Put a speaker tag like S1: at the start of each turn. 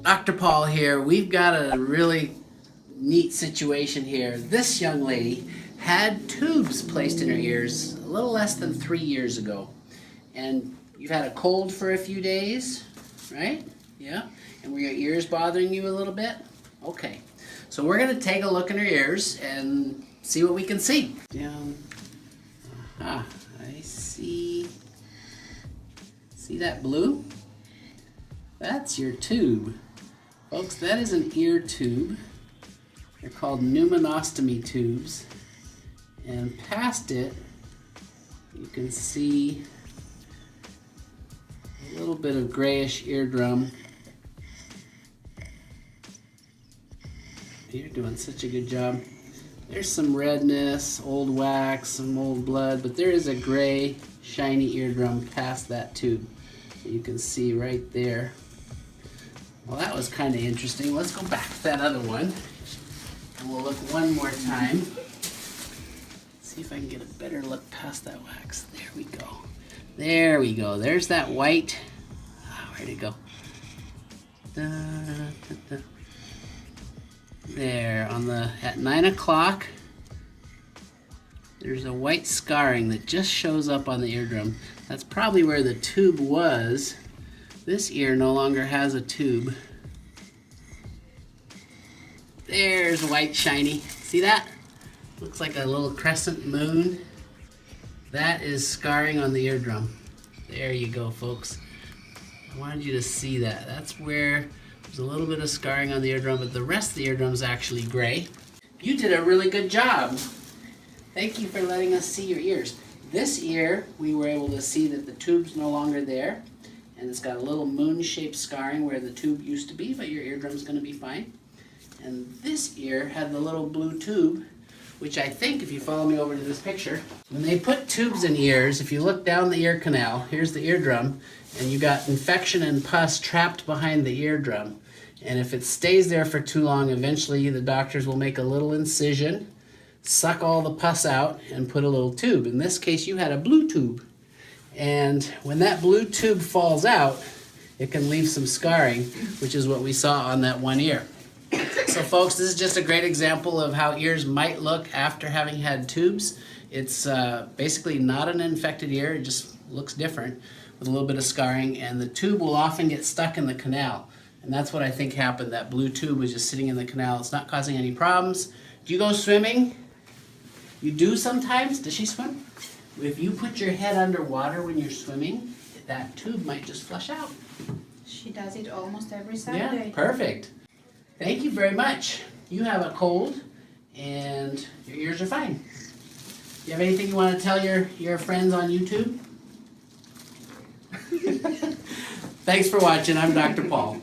S1: Dr. Paul here. We've got a really neat situation here. This young lady had tubes placed in her ears a little less than 3 years ago. And you've had a cold for a few days, right? Yeah. And were your ears bothering you a little bit? Okay. So we're going to take a look in her ears and see what we can see. Down. Aha. I see. See that blue? That's your tube. Folks, that is an ear tube. They're called pneumonostomy tubes. And past it, you can see a little bit of grayish eardrum. You're doing such a good job. There's some redness, old wax, some old blood, but there is a gray, shiny eardrum past that tube. You can see right there. Well, that was kind of interesting. Let's go back to that other one. And we'll look one more time. See if I can get a better look past that wax. There we go. There we go. There's that white. Oh, where'd it go? There, at 9 o'clock, there's a white scarring that just shows up on the eardrum. That's probably where the tube was. This ear no longer has a tube. There's white shiny. See that? Looks like a little crescent moon. That is scarring on the eardrum. There you go, folks. I wanted you to see that. That's where there's a little bit of scarring on the eardrum, but the rest of the eardrum is actually gray. You did a really good job. Thank you for letting us see your ears. This ear, we were able to see that the tube's no longer there, and it's got a little moon-shaped scarring where the tube used to be, but your eardrum's going to be fine. And this ear had the little blue tube, which I think, if you follow me over to this picture, when they put tubes in ears, if you look down the ear canal, here's the eardrum, and you got infection and pus trapped behind the eardrum. And if it stays there for too long, eventually the doctors will make a little incision, suck all the pus out, and put a little tube. In this case, you had a blue tube. And when that blue tube falls out, it can leave some scarring, which is what we saw on that one ear. So folks, this is just a great example of how ears might look after having had tubes. It's basically not an infected ear, it just looks different with a little bit of scarring, and the tube will often get stuck in the canal. And that's what I think happened. That blue tube was just sitting in the canal. It's not causing any problems. Do you go swimming? You do sometimes? Does she swim? If you put your head underwater when you're swimming, that tube might just flush out.
S2: She does it almost every Saturday.
S1: Yeah, perfect. Thank you very much. You have a cold and your ears are fine. Do you have anything you want to tell your friends on YouTube? Thanks for watching. I'm Dr. Paul.